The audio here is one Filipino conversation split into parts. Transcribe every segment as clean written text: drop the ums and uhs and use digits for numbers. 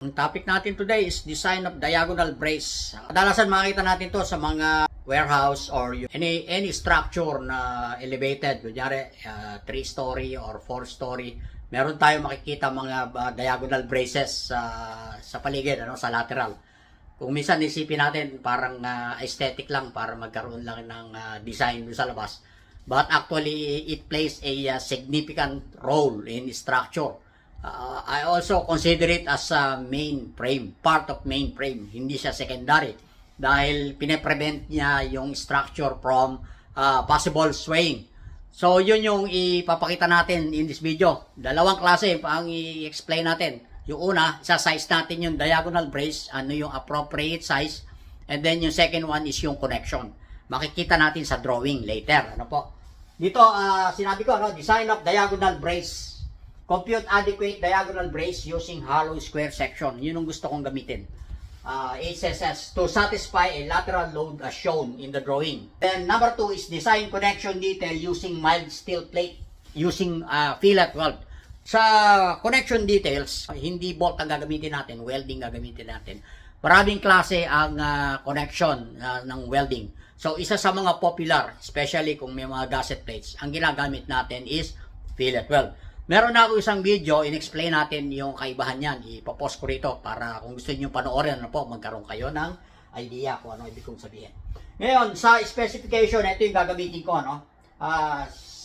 Ang topic natin today is design of diagonal brace. Kadalasan makikita natin to sa mga warehouse or any structure na elevated, kunyari 3-story or 4-story. Meron tayo makikita mga diagonal braces sa paligid, sa lateral. Kung minsan isipin natin parang aesthetic lang para magkaroon lang ng design sa labas. But actually, it plays a significant role in structure. I also consider it as a main frame, part of main frame. Hindi siya secondary dahil pine-prevent niya yung structure from possible swaying. So, yun yung ipapakita natin in this video. Dalawang klase ang i-explain natin. Yung una, isa-size natin yung diagonal brace, ano yung appropriate size. And then yung second one is yung connection. Makikita natin sa drawing later. Ano po? Dito, sinabi ko, design of diagonal brace. Compute adequate diagonal brace using hollow square section. Yun ang gusto kong gamitin. HSS to satisfy a lateral load as shown in the drawing. Then number 2 is design connection detail using mild steel plate using fillet weld. Sa connection details, hindi bolt ang gagamitin natin, welding gagamitin natin. Maraming klase ang connection ng welding. So isa sa mga popular, especially kung may mga gasket plates, ang ginagamit natin is fillet weld. Meron na ako isang video, in-explain natin yung kaibahan niyan. Ipopost ko rito para kung gusto niyo panoorin, magkaroon kayo ng idea kung ano ibig kong sabihin. Ngayon, sa specification, ito yung gagamitin ko.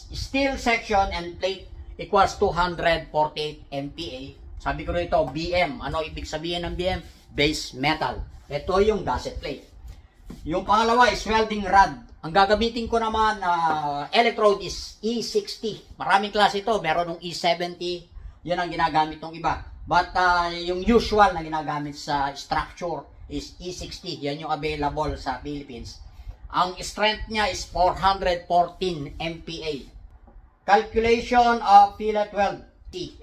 Steel section and plate equals 248 MPa. Sabi ko rito, BM. Ano ibig sabihin ng BM? Base metal. Ito yung gasket plate. Yung pangalawa is welding rod. Ang gagamitin ko naman electrode is E60. Maraming klase ito. Meron ng E70. Yan ang ginagamit ng iba. But yung usual na ginagamit sa structure is E60. Yan yung available sa Philippines. Ang strength niya is 414 MPa. Calculation of fillet weld.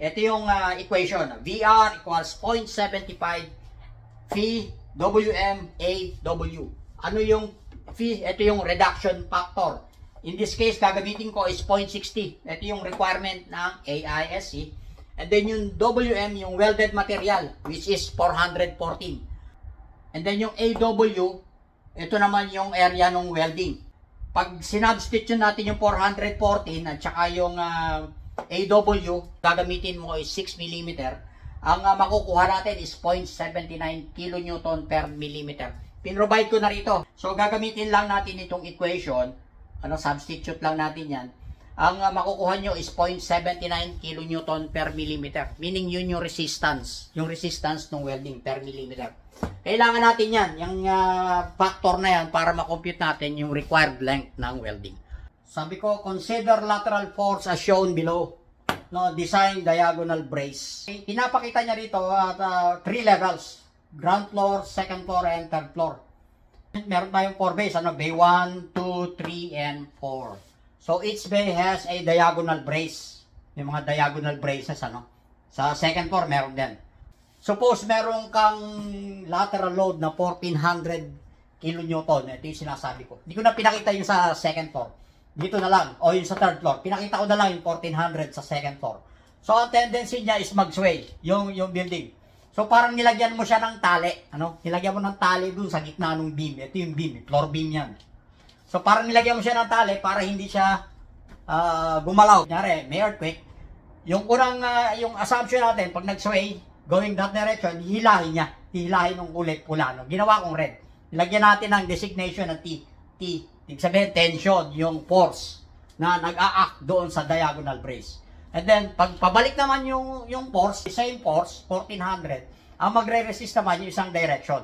Ito yung equation. VR equals 0.75 phi WM AW. Ano yung phi? Ito yung reduction factor. In this case, gagamitin ko is 0.60. Ito yung requirement ng AISC. And then yung WM, yung welded material, which is 414. And then yung AW, ito naman yung area ng welding. Pag sinubstitute natin yung 414 at saka yung AW, gagamitin mo is 6 mm. Ang makukuha natin is 0.79 kN per millimeter. Pinrovide ko na rito. So, gagamitin lang natin itong equation. Substitute lang natin yan. Ang makukuha nyo is 0.79 kN per millimeter. Meaning, yun yung resistance. Yung resistance ng welding per millimeter. Kailangan natin yan. Yung factor na yan para makompute natin yung required length ng welding. Sabi ko, consider lateral force as shown below. Design diagonal brace. Pinapakita niya rito at 3 levels. Ground floor, second floor, and third floor. Meron tayong 4 bays. Bay 1, 2, 3, and 4. So, each bay has a diagonal brace. May mga diagonal braces, Sa second floor, meron din. Suppose meron kang lateral load na 1400 kN. Ito yung sinasabi ko. Hindi ko na pinakita yung sa second floor. Dito na lang. O yung sa third floor. Pinakita ko na lang yung 1400 sa second floor. So, ang tendency niya is mag-sway. Yung building. So, parang nilagyan mo siya ng tali. Nilagyan mo ng tali dun sa gitna ng beam. Ito yung beam. Floor beam yan. So, parang nilagyan mo siya ng tali para hindi siya gumalaw. Kunyari, may earthquake. Yung unang, yung assumption natin, pag nag-sway, going that direction, hihilahin niya. Hihilahin ng kulay pula. Ginawa kong red. Nilagyan natin ng designation ng T. Ibig sabihin, tension, yung force na nag-a-act doon sa diagonal brace. And then, pag pabalik naman yung force, same force, 1400, ang magre-resist naman yung isang direction.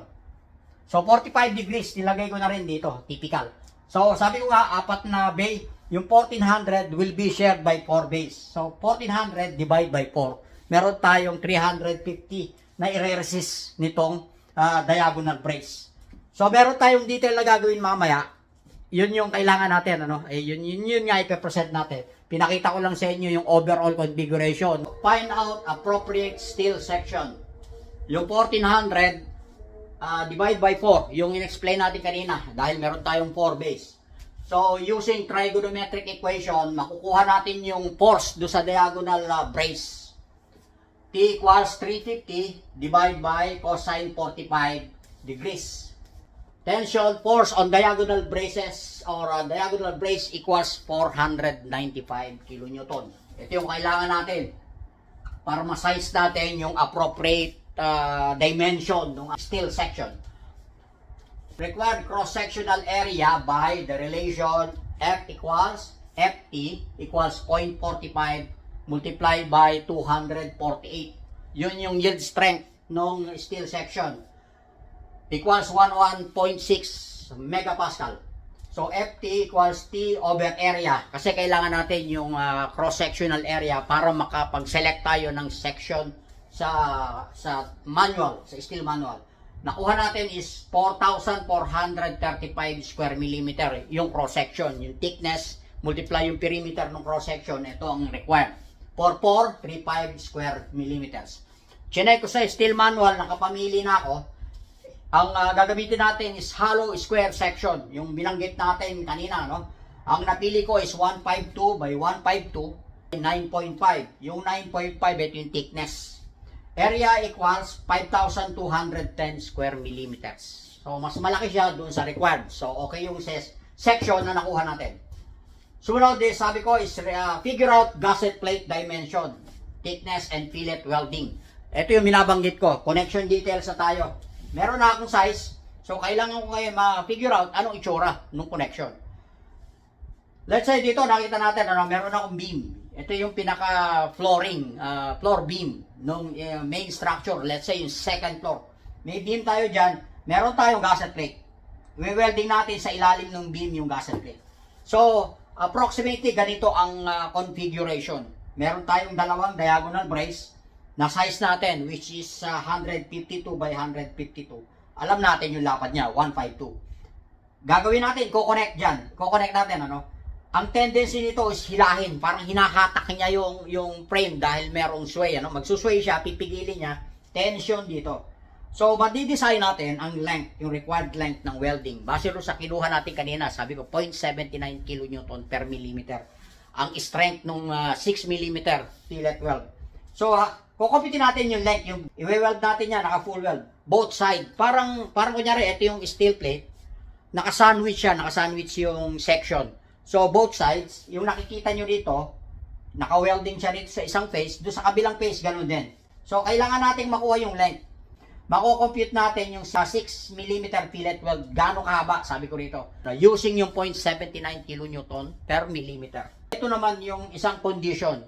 So, 45 degrees, nilagay ko na rin dito, typical. So, sabi ko nga, 4 na bay, yung 1400 will be shared by 4 bays. So, 1400 divide by 4. Meron tayong 350 na i-resist nitong diagonal brace. So, meron tayong detail na gagawin mamaya. Yun yung kailangan natin, yun nga ipe-present natin. Pinakita ko lang sa inyo yung overall configuration. Find out appropriate steel section. Yung 1400 divide by 4, yung in-explain natin kanina dahil meron tayong 4 bays. So, using trigonometric equation, makukuha natin yung force do sa diagonal brace. T equals 350 divided by cosine 45 degrees. Tension force on diagonal braces or diagonal brace equals 495 kilonewton. Ito yung kailangan natin para ma-size natin yung appropriate dimension ng steel section. Required cross-sectional area by the relation F equals FT equals 0.45 multiplied by 248. Yun yung yield strength ng steel section. Equals 11.6 megapascal. So, FT equals T over area. Kasi kailangan natin yung cross-sectional area para makapag-select tayo ng section sa manual, sa steel manual. Nakuha natin is 4,435 square millimeter yung cross-section. Yung thickness, multiply yung perimeter ng cross-section. Ito ang required. 4,435 square millimeters. Chinek ko sa steel manual, nakapamili na ako. Ang gagamitin natin is hollow square section. Yung binanggit natin kanina, no? Ang napili ko is 152 by 152, 9.5. Yung 9.5, ito yung thickness. Area equals 5,210 square millimeters. So, mas malaki siya dun sa required. So, okay yung section na nakuha natin. Sumunod din, sabi ko is figure out gusset plate dimension, thickness, and fillet welding. Ito yung binabanggit ko. Connection details na tayo. Meron na akong size. So, kailangan ko ngayon ma-figure out anong itsura ng connection. Let's say dito, nakita natin, meron akong beam. Ito yung pinaka-flooring, floor beam ng main structure. Let's say yung second floor. May beam tayo dyan. Meron tayong gusset plate. We-welding natin sa ilalim ng beam yung gusset plate. So, approximately ganito ang configuration. Meron tayong dalawang diagonal brace na size natin which is 152 by 152. Alam natin yung lapad niya, 152. Gagawin natin, kukonect dyan. Kukonect natin, Ang tendency nito is hilahin. Parang hinahatak niya yung frame dahil merong sway. Magsusway siya, pipigilin niya. Tension dito. So, madidesign natin ang length, yung required length ng welding. Base rin sa kinuha natin kanina, sabi ko, 0.79 kilonewton per millimeter. Ang strength ng 6 millimeter fillet weld. So, kukumpitin natin yung length, yung i-weld natin yan, naka-full weld. Both side. Parang kunyari, ito yung steel plate. Naka-sandwich siya, naka-sandwich yung section. So, both sides, yung nakikita nyo dito, naka-welding siya dito sa isang face, doon sa kabilang face, ganun din. So, kailangan natin makuha yung length. Mako-compute natin yung sa 6 mm fillet weld, gaano kahaba, sabi ko rito. Using yung 0.79 kilonewton per millimeter. Ito naman yung isang condition.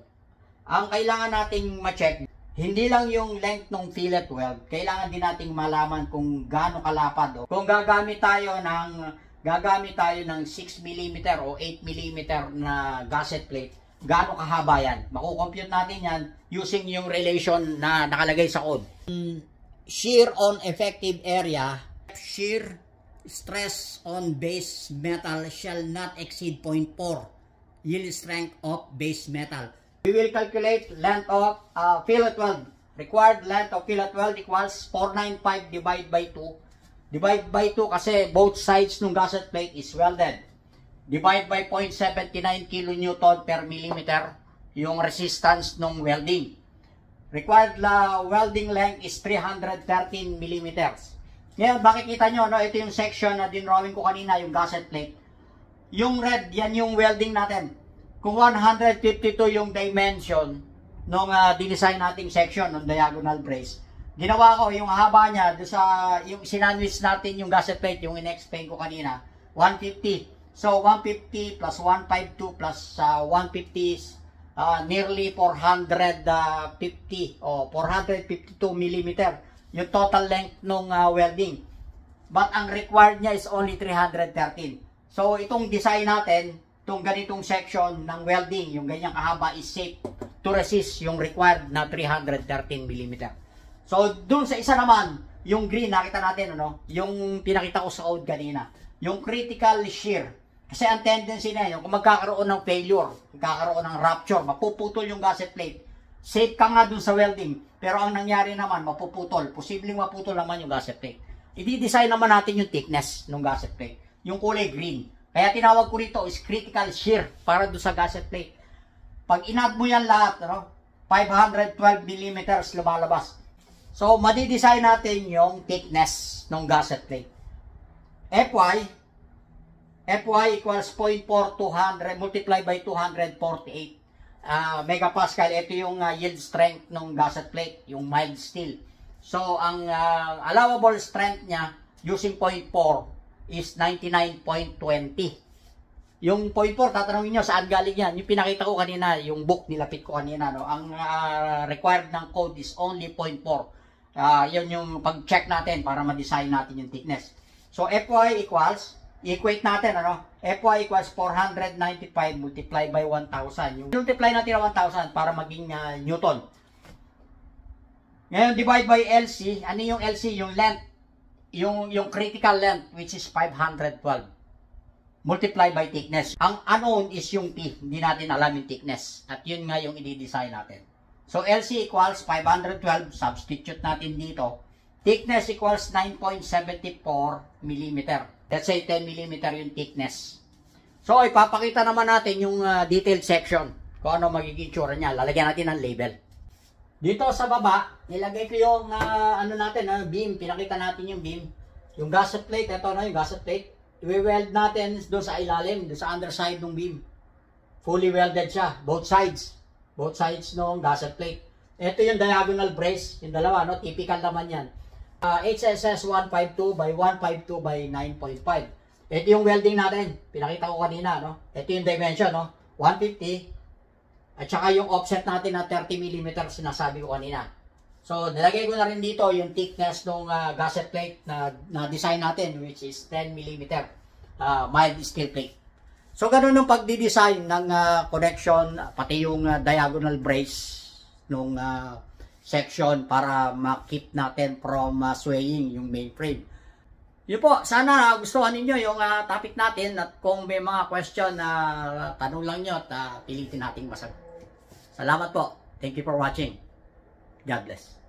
Ang kailangan nating ma-check, hindi lang yung length ng fillet weld, kailangan din nating malaman kung gaano kalapad. Kung gagamit tayo ng 6 mm o 8 mm na gusset plate, gaano kahaba yan. Mako-compute natin yan using yung relation na nakalagay sa code. Shear on effective area, shear stress on base metal shall not exceed 0.4 yield strength of base metal. We will calculate length of fillet weld. Required length of fillet weld equals 495 divided by 2. Divide by 2 kasi both sides ng gusset plate is welded. Divide by 0.79 kilonewton per millimeter yung resistance ng welding. Required welding length is 313 millimeters. Ngayon, makikita nyo, ito yung section na dinrawing ko kanina, yung gusset plate. Yung red, yan yung welding natin. Kung 152 yung dimension nung dinesign nating section, ng diagonal brace, ginawa ko yung haba niya, yung sinandwich natin yung gusset plate, yung in-explain ko kanina, 150. So, 150 plus 152 plus 150 nearly 450 o 452 mm yung total length ng welding. But ang required niya is only 313. So, itong design natin, itong ganitong section ng welding, yung ganyang kahaba is safe to resist yung required na 313 mm. So, dun sa isa naman, yung green, nakita natin, yung pinakita ko sa code kanina, yung critical shear. Kasi ang tendency na yun, kung magkakaroon ng failure, magkakaroon ng rupture, mapuputol yung gusset plate. Safe ka nga dun sa welding, pero ang nangyari naman, mapuputol. Posibleng maputol naman yung gusset plate. I-design naman natin yung thickness ng gusset plate. Yung kulay green. Kaya tinawag ko rito is critical shear para dun sa gusset plate. Pag in-add mo yan lahat, 512 millimeters lumalabas. So, madidesign natin yung thickness ng gusset plate. FY equals 0.4200 multiply by 248 megapascal. Ito yung yield strength ng gusset plate, yung mild steel. So, ang allowable strength niya using 0.4 is 99.20. Yung 0.4, tatanungin nyo saan galing yan. Yung pinakita ko kanina, yung book nilapit ko kanina, no? Ang required ng code is only 0.4. Yun yung pag-check natin para ma-design natin yung thickness. So, Fy equals, equate natin, ano? Fy equals 495 multiply by 1,000. Yung multiply natin na 1,000 para maging Newton. Ngayon, divide by LC. Ano yung LC? Yung length. Yung critical length, which is 512. Multiply by thickness. Ang unknown is yung T. Hindi natin alam yung thickness. At yun nga yung i-design natin. So, LC equals 512. Substitute natin dito. Thickness equals 9.74 mm. Let's say 10 mm yung thickness. So, ipapakita naman natin yung detailed section. Kung ano magiging tsura niya. Lalagyan natin ng label. Dito sa baba, nilagay ko yung ano natin, beam. Pinakita natin yung beam. Yung gusset plate. Ito na yung gusset plate. I-weld natin doon sa ilalim, doon sa underside ng beam. Fully welded siya, both sides. Both sides ng gusset plate. Ito yung diagonal brace, yung dalawa, no? Typical naman yan. HSS 152 by 152 by 9.5. Ito yung welding natin, pinakita ko kanina, no? Ito yung dimension, no? 150. At saka yung offset natin na 30 mm, sinasabi ko kanina. So, nilagay ko na rin dito yung thickness ng gusset plate na design natin, which is 10 mm mild steel plate. So, ganun yung pagdi-design ng connection, pati yung diagonal brace ng section para ma-keep natin from swaying yung mainframe. Yun po, sana gustuhan ninyo yung topic natin at kung may mga question na tanong lang nyo at pilitin nating masagot. Salamat po. Thank you for watching. God bless.